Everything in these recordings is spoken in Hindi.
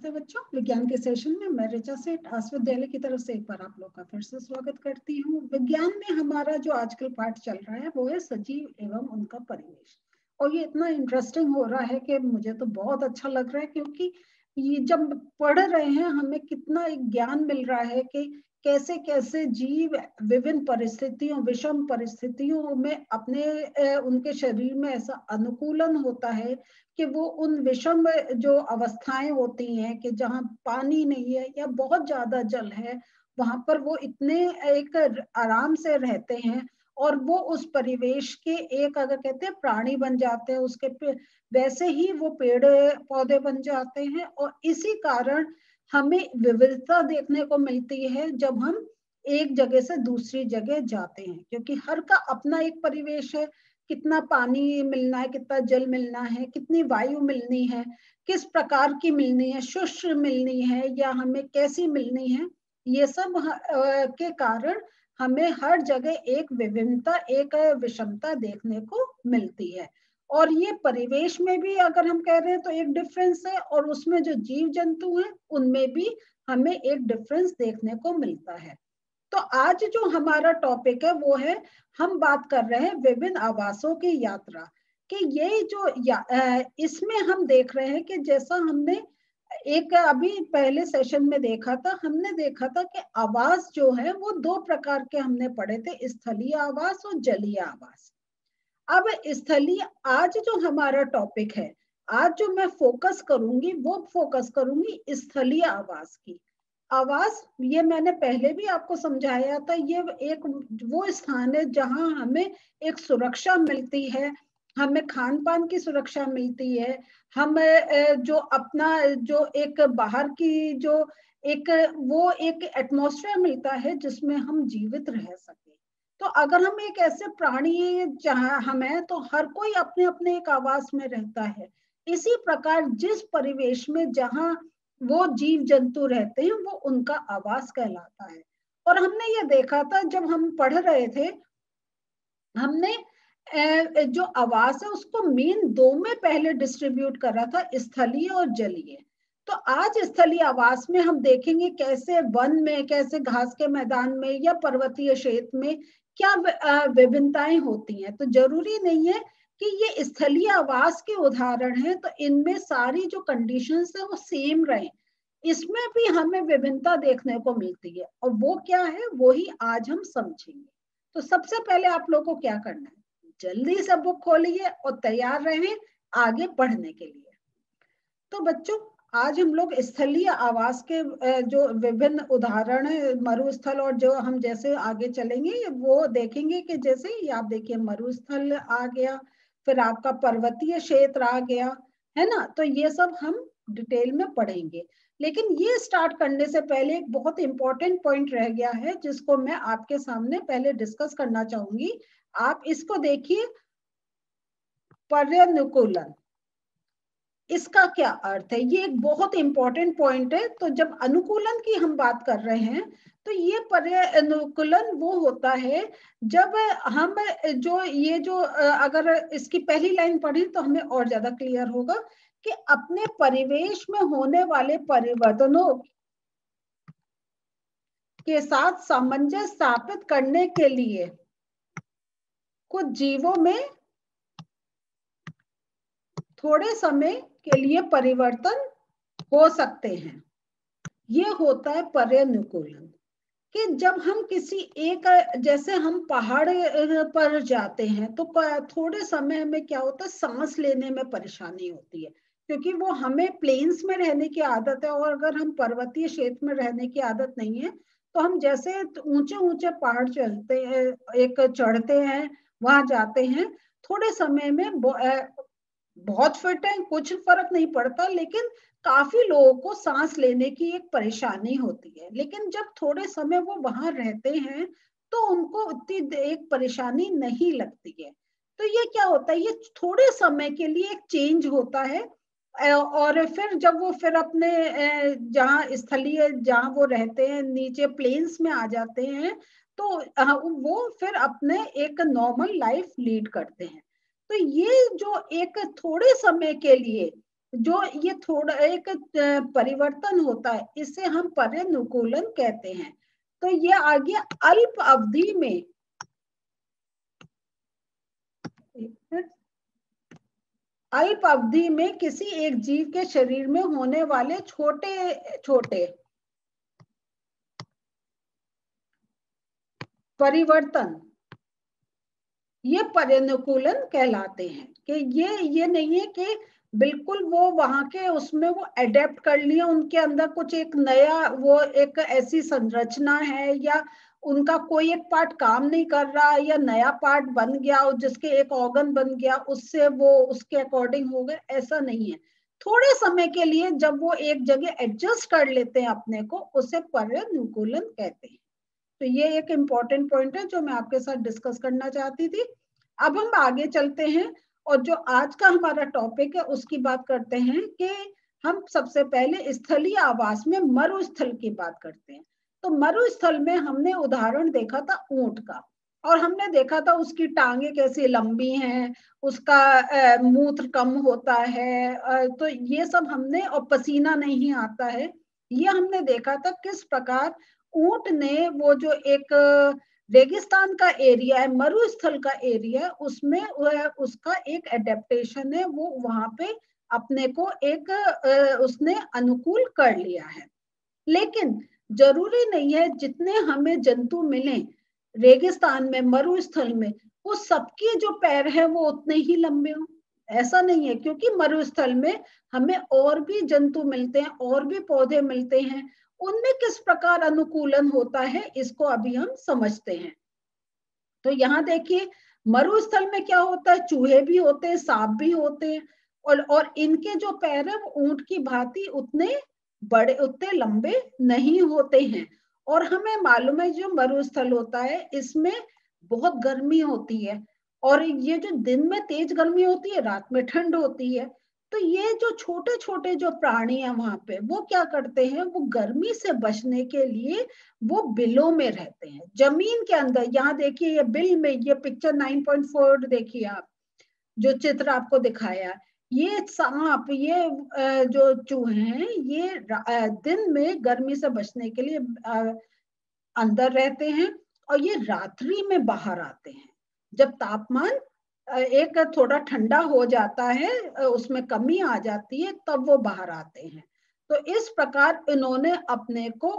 नमस्ते बच्चों, विज्ञान के सेशन में मैं ऋचा सेठ आस विद्यालय की तरफ से एक बार आप लोग का फिर से स्वागत करती हूँ। विज्ञान में हमारा जो आजकल पाठ चल रहा है वो है सजीव एवं उनका परिवेश। और ये इतना इंटरेस्टिंग हो रहा है कि मुझे तो बहुत अच्छा लग रहा है, क्योंकि ये जब पढ़ रहे हैं हमें कितना एक ज्ञान मिल रहा है कि कैसे कैसे जीव विभिन्न परिस्थितियों, विषम परिस्थितियों में अपने उनके शरीर में ऐसा अनुकूलन होता है कि वो उन विषम जो अवस्थाएं होती हैं कि जहाँ पानी नहीं है या बहुत ज्यादा जल है, वहां पर वो इतने एक आराम से रहते हैं और वो उस परिवेश के एक, अगर कहते हैं, प्राणी बन जाते हैं। उसके वैसे ही वो पेड़ पौधे बन जाते हैं। और इसी कारण हमें विविधता देखने को मिलती है जब हम एक जगह से दूसरी जगह जाते हैं, क्योंकि हर का अपना एक परिवेश है। कितना पानी मिलना है, कितना जल मिलना है, कितनी वायु मिलनी है, किस प्रकार की मिलनी है, शुष्क मिलनी है या हमें कैसी मिलनी है, ये सब के कारण हमें हर जगह एक विभिन्नता, एक विषमता देखने को मिलती है। और ये परिवेश में भी अगर हम कह रहे हैं तो एक डिफरेंस है, और उसमें जो जीव जंतु हैं उनमें भी हमें एक डिफरेंस देखने को मिलता है। तो आज जो हमारा टॉपिक है वो है, हम बात कर रहे हैं विभिन्न आवासों की यात्रा। कि ये जो इसमें हम देख रहे हैं कि जैसा हमने एक अभी पहले सेशन में देखा था, हमने देखा था कि आवास जो है वो दो प्रकार के हमने पढ़े थे, स्थलीय आवास और जलीय आवास। अब स्थलीय, आज जो हमारा टॉपिक है, आज जो मैं फोकस करूंगी वो फोकस करूंगी स्थलीय आवास की। आवास, ये मैंने पहले भी आपको समझाया था, ये एक वो स्थान है जहां हमें एक सुरक्षा मिलती है, हमें खान पान की सुरक्षा मिलती है, हम जो अपना जो एक बाहर की जो एक वो एक एटमॉस्फेयर मिलता है जिसमें हम जीवित रह सके। तो अगर हम एक ऐसे प्राणी जहाँ हम हैं, तो हर कोई अपने अपने एक आवास में रहता है। इसी प्रकार जिस परिवेश में जहाँ वो जीव जंतु रहते हैं वो उनका आवास कहलाता है। और हमने ये देखा था जब हम पढ़ रहे थे, हमने जो आवास है उसको मेन दो में पहले डिस्ट्रीब्यूट करा था, स्थलीय और जलीय। तो आज स्थलीय आवास में हम देखेंगे कैसे वन में, कैसे घास के मैदान में या पर्वतीय क्षेत्र में क्या विभिन्नताएं होती हैं। तो जरूरी नहीं है कि ये स्थलीय आवास के उदाहरण हैं तो इनमें सारी जो कंडीशंस है वो सेम रहे। इसमें भी हमें विभिन्नता देखने को मिलती है, और वो क्या है वो ही आज हम समझेंगे। तो सबसे पहले आप लोगों को क्या करना है, जल्दी से बुक खोलिए और तैयार रहें आगे पढ़ने के लिए। तो बच्चों, आज हम लोग स्थलीय आवास के जो विभिन्न उदाहरण है, मरुस्थल, और जो हम जैसे आगे चलेंगे वो देखेंगे कि जैसे ही आप देखिए मरुस्थल आ गया, फिर आपका पर्वतीय क्षेत्र आ गया, है ना। तो ये सब हम डिटेल में पढ़ेंगे। लेकिन ये स्टार्ट करने से पहले एक बहुत इंपॉर्टेंट पॉइंट रह गया है जिसको मैं आपके सामने पहले डिस्कस करना चाहूंगी। आप इसको देखिए, पर्यानुकूलन, इसका क्या अर्थ है। ये एक बहुत इंपॉर्टेंट पॉइंट है। तो जब अनुकूलन की हम बात कर रहे हैं तो ये पर्यानुकूलन वो होता है जब हम जो ये जो अगर इसकी पहली लाइन पढ़ी तो हमें और ज्यादा क्लियर होगा कि अपने परिवेश में होने वाले परिवर्तनों के साथ सामंजस्य स्थापित करने के लिए कुछ जीवों में थोड़े समय के लिए परिवर्तन हो सकते हैं। ये होता है पर्यानुकूलन। कि जब हम किसी एक, जैसे हम पहाड़ पर जाते हैं तो थोड़े समय में क्या होता है, सांस लेने में परेशानी होती है, क्योंकि वो हमें प्लेन्स में रहने की आदत है। और अगर हम पर्वतीय क्षेत्र में रहने की आदत नहीं है तो हम जैसे ऊंचे ऊंचे पहाड़ चलते हैं, एक चढ़ते हैं, वहां जाते हैं, थोड़े समय में बहुत फिट है, कुछ फर्क नहीं पड़ता, लेकिन काफी लोगों को सांस लेने की एक परेशानी होती है। लेकिन जब थोड़े समय वो वहां रहते हैं तो उनको उतनी एक परेशानी नहीं लगती है। तो ये क्या होता है, ये थोड़े समय के लिए एक चेंज होता है। और फिर जब वो फिर अपने जहाँ स्थलीय जहाँ वो रहते हैं नीचे प्लेन्स में आ जाते हैं तो वो फिर अपने एक नॉर्मल लाइफ लीड करते हैं। तो ये जो एक थोड़े समय के लिए जो ये थोड़ा एक परिवर्तन होता है, इसे हम पर्यानुकूलन कहते हैं। तो ये आ गया अल्प अवधि में, अल्प अवधि में किसी एक जीव के शरीर में होने वाले छोटे छोटे परिवर्तन, ये पर्यानुकूलन कहलाते हैं। कि ये नहीं है कि बिल्कुल वो वहां के उसमें वो एडेप्ट कर लिए, उनके अंदर कुछ एक नया वो एक ऐसी संरचना है, या उनका कोई एक पार्ट काम नहीं कर रहा या नया पार्ट बन गया और जिसके एक ऑर्गन बन गया उससे वो उसके अकॉर्डिंग हो गए, ऐसा नहीं है। थोड़े समय के लिए जब वो एक जगह एडजस्ट कर लेते हैं अपने को, उसे पर्यानुकूलन कहते हैं। तो ये एक इम्पॉर्टेंट पॉइंट है जो मैं आपके साथ डिस्कस करना चाहती थी। अब हम आगे चलते हैं और जो आज का हमारा टॉपिक है उसकी बात करते हैं कि हम सबसे पहले स्थलीय आवास में मरुस्थल की बात करते हैं। तो मरुस्थल में हमने उदाहरण देखा था ऊंट का, और हमने देखा था उसकी टांगे कैसी लंबी हैं, उसका मूत्र कम होता है, तो ये सब हमने, और पसीना नहीं आता है, ये हमने देखा था किस प्रकार ऊंट ने वो जो एक रेगिस्तान का एरिया है, मरुस्थल का एरिया है, उसमें उसका एक एडेप्टेशन है, वो वहां पे अपने को एक उसने अनुकूल कर लिया है। लेकिन जरूरी नहीं है जितने हमें जंतु मिले रेगिस्तान में, मरुस्थल में, वो सबके जो पैर हैं वो उतने ही लंबे हों, ऐसा नहीं है। क्योंकि मरुस्थल में हमें और भी जंतु मिलते हैं, और भी पौधे मिलते हैं, उनमें किस प्रकार अनुकूलन होता है इसको अभी हम समझते हैं। तो यहाँ देखिए मरुस्थल में क्या होता है, चूहे भी होते हैं, सांप भी होते हैं, और इनके जो पैर है वो ऊंट की भांति उतने बड़े, उतने लंबे नहीं होते हैं। और हमें मालूम है जो मरुस्थल होता है इसमें बहुत गर्मी होती है, और ये जो दिन में तेज गर्मी होती है, रात में ठंड होती है। तो ये जो छोटे छोटे जो प्राणी है वहां पे, वो क्या करते हैं, वो गर्मी से बचने के लिए वो बिलों में रहते हैं, जमीन के अंदर। यहाँ देखिए ये बिल में, ये पिक्चर 9.4 देखिए आप, जो चित्र आपको दिखाया, ये सांप, ये जो चूहे हैं, ये दिन में गर्मी से बचने के लिए अंदर रहते हैं, और ये रात्रि में बाहर आते हैं जब तापमान एक थोड़ा ठंडा हो जाता है, उसमें कमी आ जाती है, तब वो बाहर आते हैं। तो इस प्रकार इन्होंने अपने को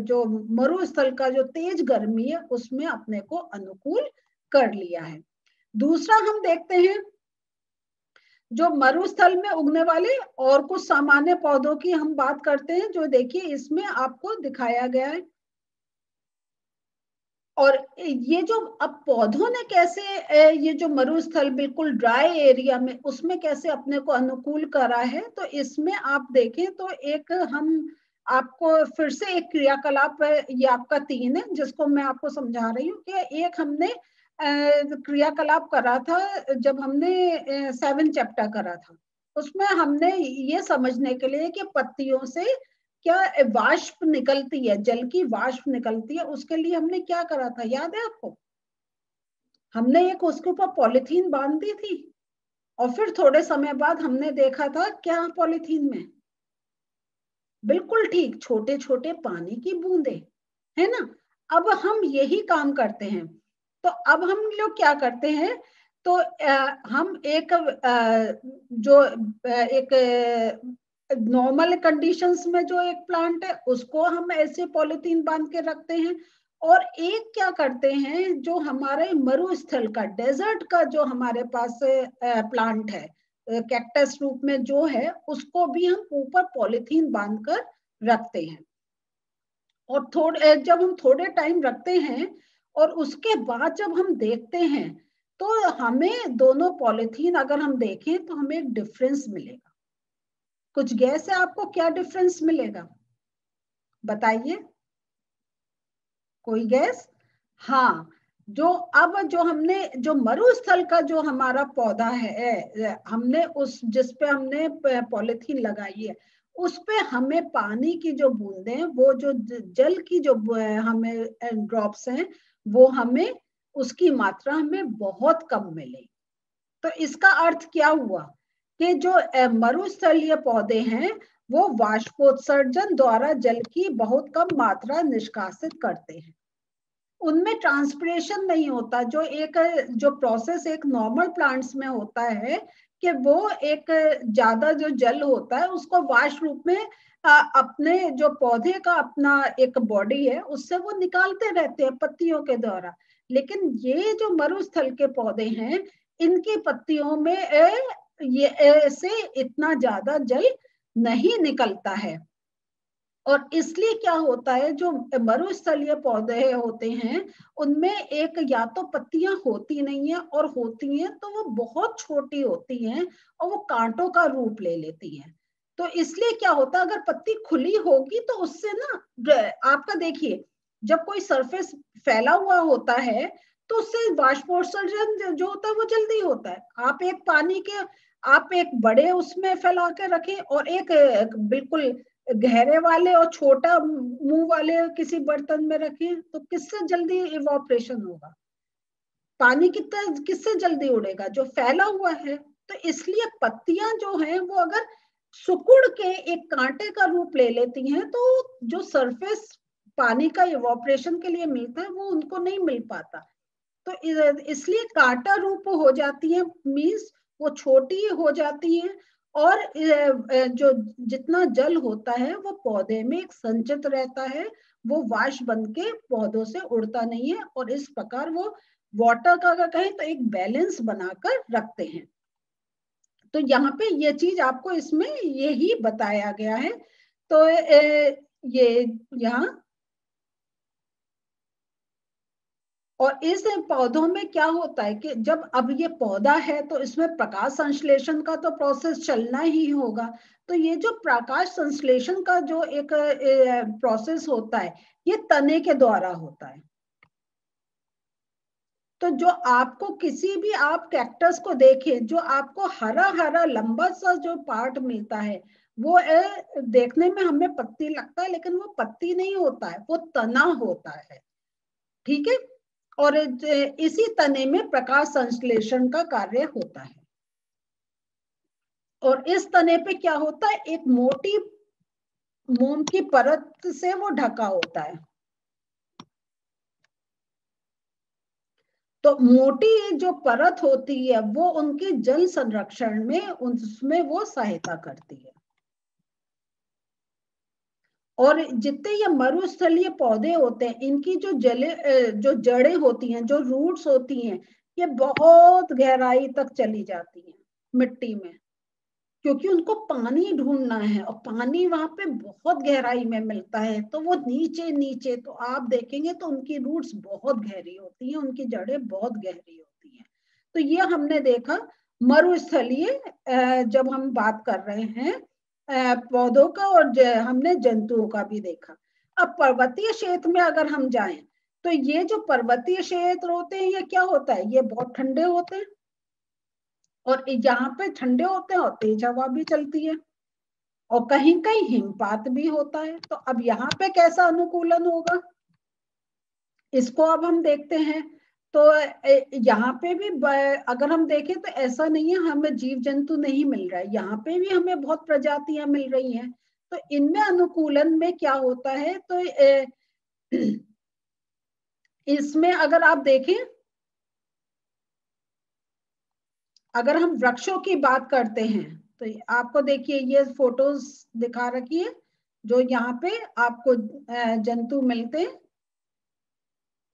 जो मरुस्थल का जो तेज गर्मी है उसमें अपने को अनुकूल कर लिया है। दूसरा हम देखते हैं जो मरुस्थल में उगने वाले और कुछ सामान्य पौधों की हम बात करते हैं, जो देखिए इसमें आपको दिखाया गया है। और ये जो अब पौधों ने कैसे ये जो मरुस्थल बिल्कुल ड्राई एरिया में उसमें कैसे अपने को अनुकूल करा है, तो इसमें आप देखें तो एक हम आपको फिर से एक क्रियाकलाप, ये आपका 3 है जिसको मैं आपको समझा रही हूँ। कि एक हमने क्रियाकलाप करा था जब हमने 7 चैप्टर करा था, उसमें हमने ये समझने के लिए कि पत्तियों से क्या वाष्प निकलती है, जल की वाष्प निकलती है, उसके लिए हमने क्या करा था, याद है आपको? हमने एक उसके ऊपर पॉलिथीन बांध दी थी, और फिर थोड़े समय बाद हमने देखा था क्या पॉलिथीन में, बिल्कुल ठीक, छोटे छोटे पानी की बूंदे, है ना। अब हम यही काम करते हैं। तो अब हम लोग क्या करते हैं, तो हम एक जो एक नॉर्मल कंडीशंस में जो एक प्लांट है उसको हम ऐसे पॉलिथीन बांध के रखते हैं, और एक क्या करते हैं, जो हमारे मरुस्थल का, डेजर्ट का जो हमारे पास प्लांट है, कैक्टस रूप में जो है, उसको भी हम ऊपर पॉलिथीन बांधकर रखते हैं। और थोड़े जब हम थोड़े टाइम रखते हैं और उसके बाद जब हम देखते हैं, तो हमें दोनों पॉलिथीन अगर हम देखें तो हमें एक डिफरेंस मिलेगा। कुछ गैस है आपको क्या डिफरेंस मिलेगा, बताइए, कोई गैस? हाँ, जो अब जो हमने जो मरुस्थल का जो हमारा पौधा है, हमने उस जिस पे हमने पॉलिथीन लगाई है, उस पे हमें पानी की जो बूंदे हैं, वो जो जल की जो हमें ड्रॉप्स हैं, वो हमें उसकी मात्रा हमें बहुत कम मिलेगी। तो इसका अर्थ क्या हुआ कि जो मरुस्थलीय पौधे हैं वो वाष्पोत्सर्जन द्वारा जल की बहुत कम मात्रा निष्कासित करते हैं। उनमें ट्रांसपिरेशन नहीं होता, जो प्रोसेस एक नॉर्मल प्लांट्स में होता है कि वो एक ज्यादा जो जल होता है उसको वाष्प रूप में अपने जो पौधे का अपना एक बॉडी है उससे वो निकालते रहते हैं पत्तियों के द्वारा। लेकिन ये जो मरुस्थल के पौधे हैं इनकी पत्तियों में ये ऐसे इतना ज्यादा जल नहीं निकलता है। और इसलिए क्या होता है, जो मरुस्थलीय पौधे होते हैं उनमें एक या तो पत्तियां होती नहीं है, और होती हैं तो वो बहुत छोटी होती हैं और वो कांटों का रूप ले लेती हैं। तो इसलिए क्या होता है, अगर पत्ती खुली होगी तो उससे ना आपका देखिए जब कोई सरफेस फैला हुआ होता है तो उससे वाष्पोत्सर्जन जो होता है वो जल्दी होता है। आप एक बड़े उसमें फैला के रखें और एक बिल्कुल गहरे वाले और छोटा मुंह वाले किसी बर्तन में रखें तो किससे जल्दी इवोपरेशन होगा? पानी किससे जल्दी उड़ेगा? जो फैला हुआ है। तो इसलिए पत्तियां जो हैं वो अगर सिकुड़ के एक कांटे का रूप ले लेती हैं तो जो सरफेस पानी का इवोपरेशन के लिए मिलता है वो उनको नहीं मिल पाता। तो इसलिए कांटा रूप हो जाती है, मीन्स वो छोटी हो जाती है, और जो जितना जल होता है वो पौधे में एक संचित रहता है, वो वाष्प बन के पौधों से उड़ता नहीं है, और इस प्रकार वो वाटर का अगर कहें तो एक बैलेंस बनाकर रखते हैं। तो यहाँ पे ये चीज आपको इसमें यही बताया गया है। तो ये यहाँ और इस पौधों में क्या होता है कि जब अब ये पौधा है तो इसमें प्रकाश संश्लेषण का तो प्रोसेस चलना ही होगा। तो ये जो प्रकाश संश्लेषण का जो एक प्रोसेस होता है ये तने के द्वारा होता है। तो जो आपको किसी भी आप कैक्टस को देखें, जो आपको हरा हरा लंबा सा जो पार्ट मिलता है वो देखने में हमें पत्ती लगता है, लेकिन वो पत्ती नहीं होता है, वो तना होता है। ठीक है। और इसी तने में प्रकाश संश्लेषण का कार्य होता है। और इस तने पे क्या होता है, एक मोटी मोम की परत से वो ढका होता है। तो मोटी जो परत होती है वो उनकी जल संरक्षण में उसमें वो सहायता करती है। और जितने ये मरुस्थलीय पौधे होते हैं इनकी जो जड़ें होती हैं, जो रूट्स होती हैं, ये बहुत गहराई तक चली जाती हैं मिट्टी में, क्योंकि उनको पानी ढूंढना है और पानी वहां पे बहुत गहराई में मिलता है। तो वो नीचे नीचे तो आप देखेंगे तो उनकी रूट्स बहुत गहरी होती हैं, उनकी जड़ें बहुत गहरी होती हैं। तो ये हमने देखा मरुस्थलीय जब हम बात कर रहे हैं पौधों का, और हमने जंतुओं का भी देखा। अब पर्वतीय क्षेत्र में अगर हम जाएं तो ये जो पर्वतीय क्षेत्र होते हैं ये क्या होता है, ये बहुत ठंडे होते हैं, और यहाँ पे ठंडे होते हैं और तेज हवा भी चलती है, और कहीं कहीं हिमपात भी होता है। तो अब यहाँ पे कैसा अनुकूलन होगा इसको अब हम देखते हैं। तो यहाँ पे भी अगर हम देखें तो ऐसा नहीं है हमें जीव जंतु नहीं मिल रहा है, यहाँ पे भी हमें बहुत प्रजातियां मिल रही हैं। तो इनमें अनुकूलन में क्या होता है, तो इसमें अगर आप देखें, अगर हम वृक्षों की बात करते हैं तो आपको देखिए ये फोटोज दिखा रखी है जो यहाँ पे आपको जंतु मिलते हैं।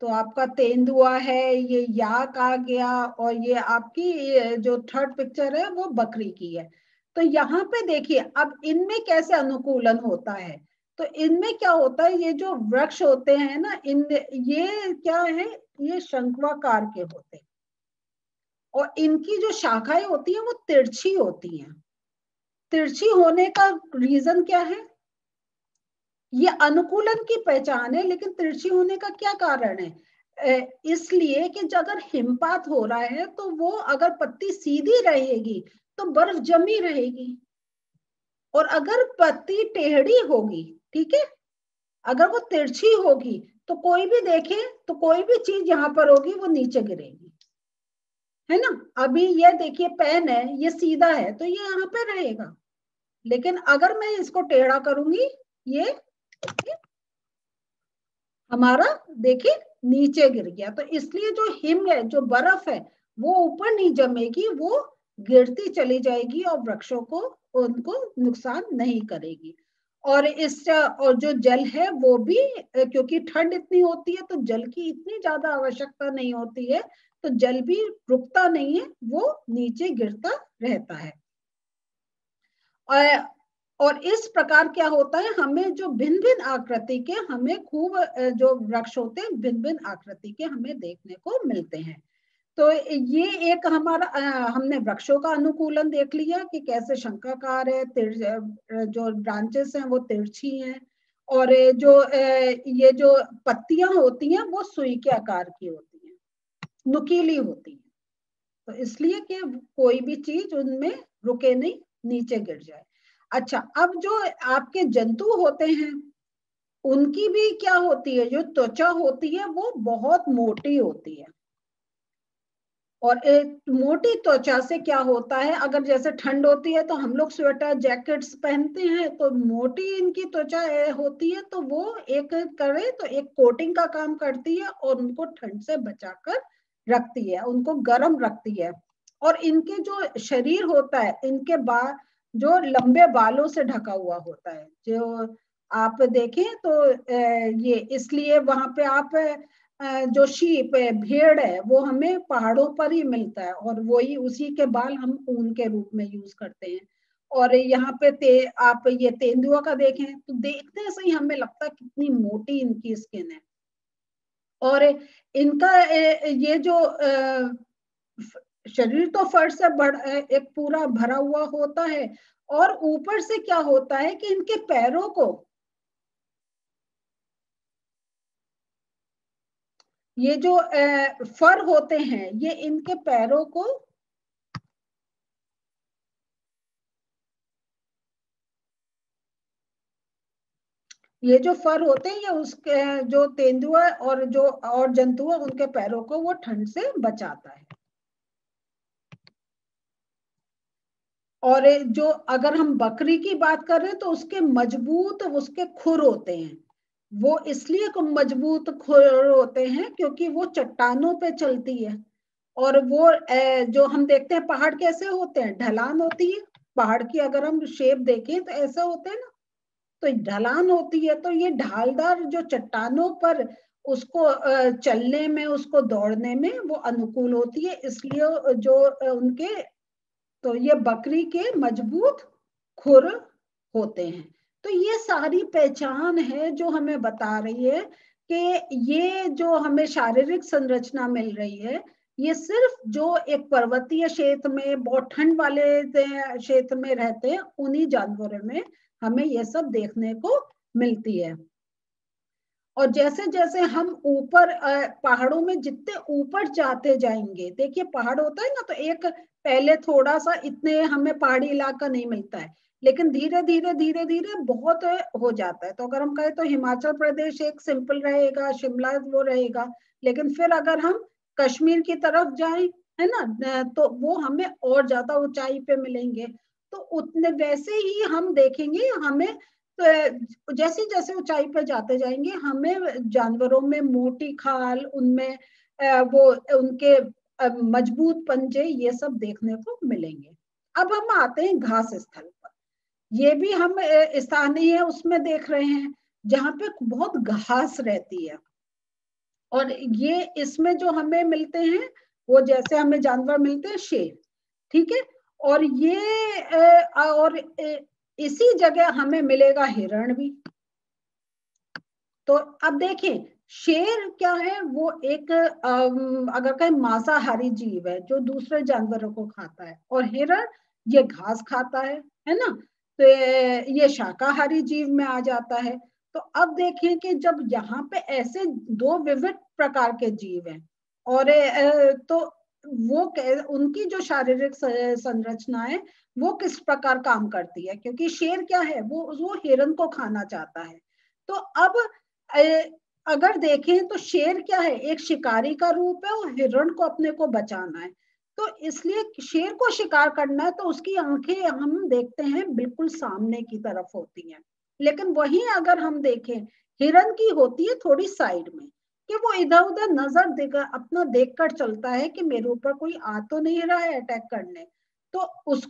तो आपका तेंदुआ है, ये याक आ गया, और ये आपकी जो थर्ड पिक्चर है वो बकरी की है। तो यहाँ पे देखिए अब इनमें कैसे अनुकूलन होता है। तो इनमें क्या होता है, ये जो वृक्ष होते हैं ना, ये क्या है, ये शंक्वाकार के होते हैं, और इनकी जो शाखाएं होती हैं वो तिरछी होती हैं। तिरछी होने का रीजन क्या है, ये अनुकूलन की पहचान है, लेकिन तिरछी होने का क्या कारण है, इसलिए कि अगर हिमपात हो रहा है तो वो अगर पत्ती सीधी रहेगी तो बर्फ जमी रहेगी, और अगर पत्ती टेढ़ी होगी, ठीक है, अगर वो तिरछी होगी तो कोई भी देखे तो कोई भी चीज यहाँ पर होगी वो नीचे गिरेगी। है ना। अभी ये देखिए पेन है, ये सीधा है तो ये यहाँ पे रहेगा, लेकिन अगर मैं इसको टेढ़ा करूंगी ये हमारा देखिए नीचे गिर गया। तो इसलिए जो हिम है, जो बर्फ है, वो ऊपर नहीं जमेगी, वो गिरती चली जाएगी और वृक्षों को उनको नुकसान नहीं करेगी। और जो जल है वो भी, क्योंकि ठंड इतनी होती है तो जल की इतनी ज्यादा आवश्यकता नहीं होती है, तो जल भी रुकता नहीं है, वो नीचे गिरता रहता है। और इस प्रकार क्या होता है, हमें जो भिन्न भिन्न आकृति के, हमें खूब जो वृक्ष होते हैं भिन्न भिन्न आकृति के हमें देखने को मिलते हैं। तो ये एक हमारा हमने वृक्षों का अनुकूलन देख लिया कि कैसे शंखाकार है, जो ब्रांचेस हैं वो तिरछी हैं, और ये जो पत्तियां होती हैं वो सुई के आकार की होती हैं, नुकीली होती हैं, तो इसलिए कि कोई भी चीज उनमें रुके नहीं, नीचे गिर जाए। अच्छा, अब जो आपके जंतु होते हैं उनकी भी क्या होती है, जो त्वचा होती है वो बहुत मोटी होती है, और एक मोटी त्वचा से क्या होता है, अगर जैसे ठंड होती है तो हम लोग स्वेटर जैकेट्स पहनते हैं, तो मोटी इनकी त्वचा होती है, तो वो एक करे तो एक कोटिंग का काम करती है और उनको ठंड से बचाकर रखती है, उनको गर्म रखती है। और इनके जो शरीर होता है, इनके बाल जो लंबे बालों से ढका हुआ होता है, जो आप देखें तो ये इसलिए वहां पे आप जो शीप है, भेड़ है, वो हमें पहाड़ों पर ही मिलता है, और वही उसी के बाल हम ऊन के रूप में यूज करते हैं। और यहाँ पे आप ये तेंदुआ का देखें तो देखने से ही हमें लगता है कितनी मोटी इनकी स्किन है। और इनका ये जो शरीर तो फर से एक पूरा भरा हुआ होता है, और ऊपर से क्या होता है कि इनके पैरों को, ये जो फर होते हैं, ये इनके पैरों को, ये जो फर होते हैं ये उसके जो तेंदुआ और जो और जंतु है उनके पैरों को वो ठंड से बचाता है। और जो अगर हम बकरी की बात कर रहे हैं तो उसके मजबूत उसके खुर होते हैं, वो इसलिए मजबूत खुर होते हैं क्योंकि वो चट्टानों पे चलती है। और वो जो हम देखते हैं पहाड़ कैसे होते हैं, ढलान होती है पहाड़ की, अगर हम शेप देखें तो ऐसा होता है ना, तो ढलान होती है, तो ये ढालदार जो चट्टानों पर उसको चलने में, उसको दौड़ने में वो अनुकूल होती है, इसलिए जो उनके, तो ये बकरी के मजबूत खुर होते हैं। तो ये सारी पहचान है जो हमें बता रही है कि ये जो हमें शारीरिक संरचना मिल रही है, ये सिर्फ जो एक पर्वतीय क्षेत्र में बहुत ठंड वाले क्षेत्र में रहते हैं उन्हीं जानवरों में हमें ये सब देखने को मिलती है। और जैसे जैसे हम ऊपर पहाड़ों में जितने ऊपर जाते जाएंगे, देखिए पहाड़ होता है ना, तो एक पहले थोड़ा सा इतने हमें पहाड़ी इलाका नहीं मिलता है, लेकिन धीरे धीरे धीरे धीरे बहुत हो जाता है। तो अगर हम कहें तो हिमाचल प्रदेश एक सिंपल रहेगा, शिमला वो रहेगा, लेकिन फिर अगर हम कश्मीर की तरफ जाएं, है ना, तो वो हमें और ज्यादा ऊंचाई पे मिलेंगे। तो उतने वैसे ही हम देखेंगे, हमें तो जैसे जैसे ऊंचाई पर जाते जाएंगे हमें जानवरों में मोटी खाल, उनमें वो उनके मजबूत पंजे, ये सब देखने को मिलेंगे। अब हम आते हैं घास स्थल पर। ये भी हम स्थानीय उसमें देख रहे हैं जहाँ पे बहुत घास रहती है, और ये इसमें जो हमें मिलते हैं वो जैसे हमें जानवर मिलते हैं शेर, ठीक है, और ये और इसी जगह हमें मिलेगा हिरण भी। तो अब देखें शेर क्या है, वो एक अगर कहें मांसाहारी जीव है जो दूसरे जानवरों को खाता है, और हिरण ये घास खाता है ना, तो ये शाकाहारी जीव में आ जाता है। तो अब देखें कि जब यहाँ पे ऐसे दो विविध प्रकार के जीव हैं, और तो वो उनकी जो शारीरिक संरचना है वो किस प्रकार काम करती है, क्योंकि शेर क्या है, वो हिरण को खाना चाहता है। तो अब अगर देखें तो शेर क्या है, एक शिकारी का रूप है और हिरण को अपने को बचाना है। तो इसलिए शेर को शिकार करना है तो उसकी आंखें हम देखते हैं बिल्कुल सामने की तरफ होती हैं, लेकिन वही अगर हम देखें हिरन की होती है थोड़ी साइड में, कि वो इधर उधर नजर देकर अपना देखकर चलता है कि मेरे ऊपर कोई आ तो नहीं रहा है अटैक करने। तो उस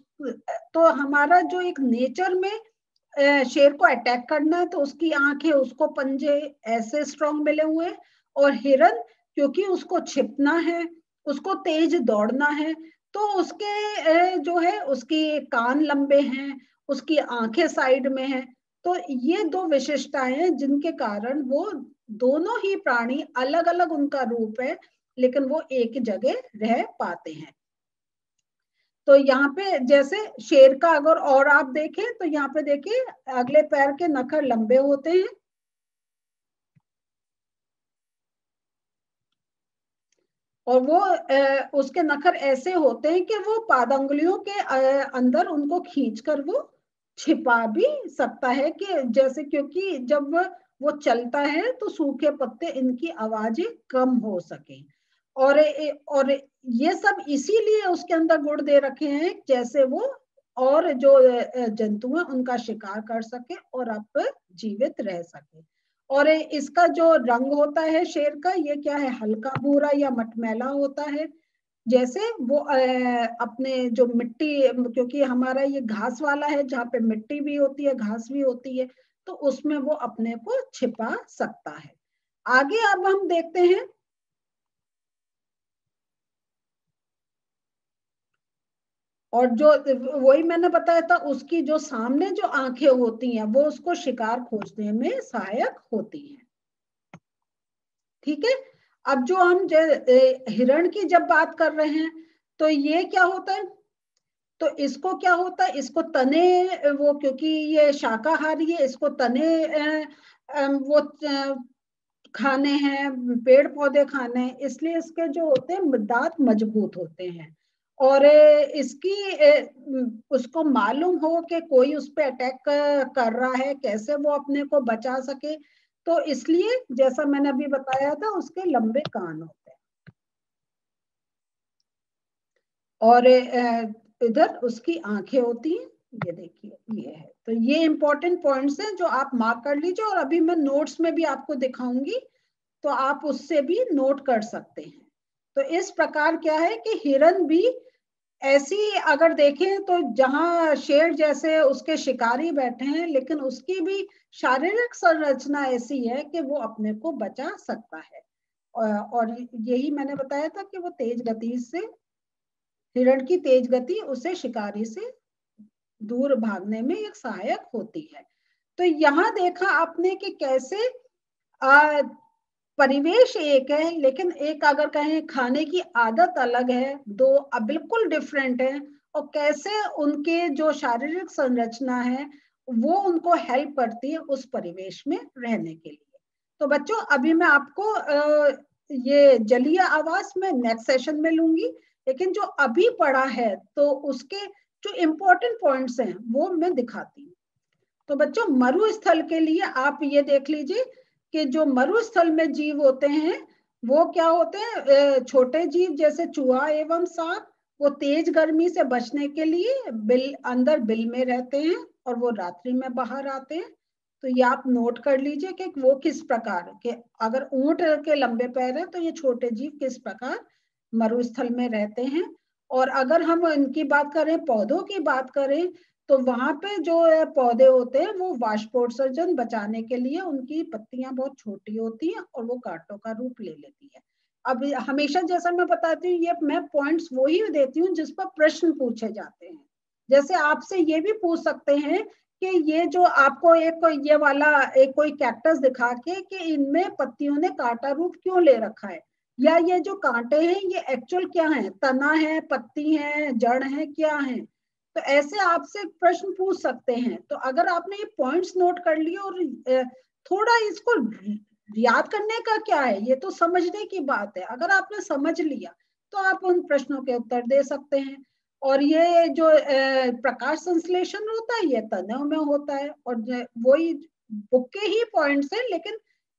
तो हमारा जो एक नेचर में शेर को अटैक करना है तो उसकी आंखें, उसको पंजे ऐसे स्ट्रांग मिले हुए, और हिरन क्योंकि उसको छिपना है, उसको तेज दौड़ना है, तो उसके जो है उसकी कान लंबे हैं, उसकी आंखें साइड में हैं। तो ये दो विशेषताएं हैं जिनके कारण वो दोनों ही प्राणी अलग अलग उनका रूप है, लेकिन वो एक जगह रह पाते हैं। तो यहाँ पे जैसे शेर का अगर और आप देखें तो यहाँ पे देखिए अगले पैर के नखर लंबे होते हैं, और वो उसके नखर ऐसे होते हैं कि वो पादंगुलियों के अंदर उनको खींचकर वो छिपा भी सकता है, कि जैसे क्योंकि जब वो चलता है तो सूखे पत्ते इनकी आवाजें कम हो सके, और ये सब इसीलिए उसके अंदर गुण दे रखे हैं जैसे वो और जो जंतु है उनका शिकार कर सके और आप जीवित रह सके। और इसका जो रंग होता है शेर का, ये क्या है, हल्का भूरा या मटमैला होता है। जैसे वो अपने जो मिट्टी, क्योंकि हमारा ये घास वाला है जहाँ पे मिट्टी भी होती है घास भी होती है, तो उसमें वो अपने को छिपा सकता है। आगे अब हम देखते हैं, और जो वही मैंने बताया था उसकी जो सामने जो आंखें होती हैं वो उसको शिकार खोजने में सहायक होती हैं। ठीक है। अब जो हम हिरण की जब बात कर रहे हैं तो ये क्या होता है, तो इसको क्या होता है, इसको तने, वो क्योंकि ये शाकाहारी है इसको तने वो खाने हैं, पेड़ पौधे खाने हैं, इसलिए इसके जो होते हैं दांत मजबूत होते हैं। और उसको मालूम हो कि कोई उस पर अटैक कर रहा है, कैसे वो अपने को बचा सके, तो इसलिए जैसा मैंने अभी बताया था उसके लंबे कान होते हैं। और इधर उसकी आंखें होती हैं, ये देखिए ये है। तो ये इंपॉर्टेंट पॉइंट्स हैं जो आप मार्क कर लीजिए, और अभी मैं नोट्स में भी आपको दिखाऊंगी तो आप उससे भी नोट कर सकते हैं। तो इस प्रकार क्या है कि हिरन भी ऐसी अगर देखें तो जहां शेर जैसे उसके शिकारी बैठे हैं, लेकिन उसकी भी शारीरिक संरचना ऐसी है कि वो अपने को बचा सकता है। और यही मैंने बताया था कि वो तेज गति से, हिरण की तेज गति उसे शिकारी से दूर भागने में एक सहायक होती है। तो यहाँ देखा आपने कि कैसे आ, परिवेश एक है, लेकिन एक अगर कहें खाने की आदत अलग है, दो बिल्कुल डिफरेंट है, और कैसे उनके जो शारीरिक संरचना है वो उनको हेल्प करती है उस परिवेश में रहने के लिए। तो बच्चों अभी मैं आपको ये जलीय आवास में नेक्स्ट सेशन में लूंगी, लेकिन जो अभी पढ़ा है तो उसके जो इम्पोर्टेंट पॉइंट्स हैं वो मैं दिखाती हूँ। तो बच्चों मरुस्थल के लिए आप ये देख लीजिए कि जो मरुस्थल में जीव होते हैं वो क्या होते हैं, छोटे जीव जैसे चूहा एवं सांप, वो तेज गर्मी से बचने के लिए बिल अंदर बिल में रहते हैं और वो रात्रि में बाहर आते हैं। तो ये आप नोट कर लीजिए कि वो किस प्रकार के, अगर ऊंट के लंबे पैर हैं तो ये छोटे जीव किस प्रकार मरुस्थल में रहते हैं। और अगर हम इनकी बात करें, पौधों की बात करें, तो वहां पे जो पौधे होते हैं वो वाष्पोत्सर्जन बचाने के लिए उनकी पत्तियां बहुत छोटी होती हैं और वो कांटों का रूप ले लेती है। अब हमेशा जैसा मैं बताती हूँ, ये मैं पॉइंट्स वही देती हूँ जिस पर प्रश्न पूछे जाते हैं। जैसे आपसे ये भी पूछ सकते हैं कि ये जो आपको एक ये वाला एक कोई कैक्टस दिखा के कि इनमें पत्तियों ने कांटा रूप क्यों ले रखा है, या ये जो कांटे हैं ये एक्चुअल क्या है, तना है, पत्ती है, जड़ है, क्या है। तो ऐसे आपसे प्रश्न पूछ सकते हैं। तो अगर आपने ये पॉइंट्स नोट कर लिए और थोड़ा इसको याद करने का क्या है, ये तो समझने की बात है। अगर आपने समझ लिया तो आप उन प्रश्नों के उत्तर दे सकते हैं। और ये जो प्रकाश संश्लेषण होता है ये तनों में होता है, और वही बुक के ही पॉइंट्स है, लेकिन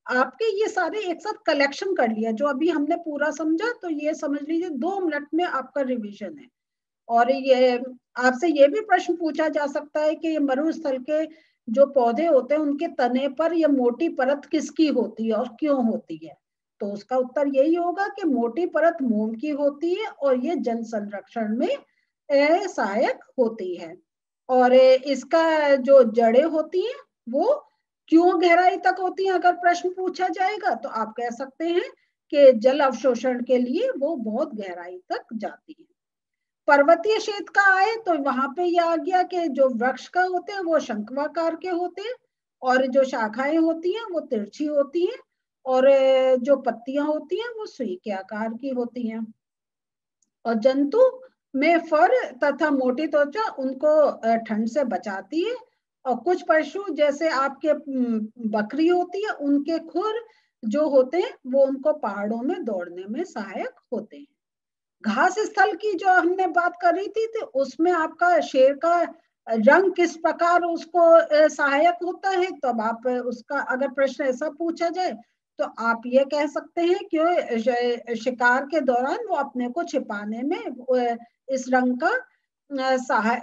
आपके ये सारे एक साथ कलेक्शन कर लिया, जो अभी हमने पूरा समझा, तो ये समझ लीजिए 2 मिनट में आपका रिवीजन है। और ये आपसे ये भी प्रश्न पूछा जा सकता है कि ये मरुस्थल के जो पौधे होते हैं उनके तने पर ये मोटी परत किसकी होती है और क्यों होती है? तो उसका उत्तर यही होगा कि मोटी परत मोम की होती है और ये जन संरक्षण में सहायक होती है। और इसका जो जड़ें होती हैं वो क्यों गहराई तक होती हैं, अगर प्रश्न पूछा जाएगा तो आप कह सकते हैं कि जल अवशोषण के लिए वो बहुत गहराई तक जाती है। पर्वतीय क्षेत्र का आए तो वहां पे ये आ गया कि जो वृक्ष का होते हैं वो शंक्वाकार के होते हैं और जो शाखाएं होती हैं वो तिरछी होती हैं और जो पत्तियां होती हैं वो सुई के आकार की होती हैं। और जंतु में फर तथा मोटी त्वचा उनको ठंड से बचाती है। और कुछ पशु जैसे आपके बकरी होती है, उनके खुर जो होते हैं वो उनको पहाड़ों में दौड़ने में सहायक होते हैं। घास स्थल की जो हमने बात करी थी तो उसमें आपका शेर का रंग किस प्रकार उसको सहायक होता है, तो अब आप उसका अगर प्रश्न ऐसा पूछा जाए तो आप ये कह सकते हैं कि शिकार के दौरान वो अपने को छिपाने में इस रंग का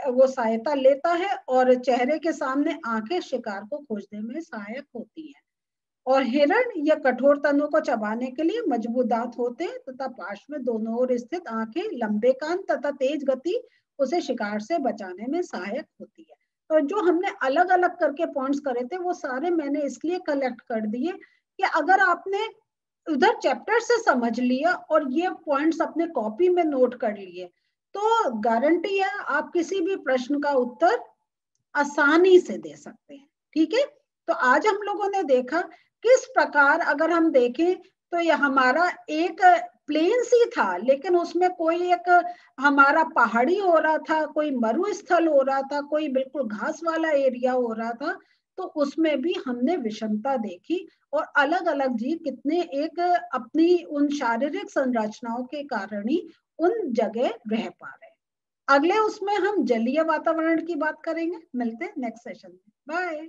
वो सहायता लेता है और चेहरे के सामने आंखें शिकार को खोजने में सहायक होती हैं। और हिरण या कठोर तनों को चबाने के लिए मजबूत दांत होते हैं तथा पार्श्व में दोनों ओर स्थित आंखें, लंबे कान तथा तेज गति उसे शिकार से बचाने में सहायक होती है। तो जो हमने अलग अलग करके पॉइंट्स करे थे वो सारे मैंने इसलिए कलेक्ट कर दिए कि अगर आपने उधर चैप्टर से समझ लिया और ये पॉइंट्स अपने कॉपी में नोट कर लिए तो गारंटी है आप किसी भी प्रश्न का उत्तर आसानी से दे सकते हैं। ठीक है, तो आज हम लोगों ने देखा किस प्रकार, अगर हम देखें तो ये हमारा एक प्लेन सी था लेकिन उसमें कोई एक हमारा पहाड़ी हो रहा था, कोई मरुस्थल हो रहा था, कोई बिल्कुल घास वाला एरिया हो रहा था। तो उसमें भी हमने विषमता देखी और अलग अलग जीव कितने एक अपनी उन शारीरिक संरचनाओं के कारण ही उन जगह रह पा रहे हैं। अगले उसमें हम जलीय वातावरण की बात करेंगे। मिलते हैं नेक्स्ट सेशन में। बाय।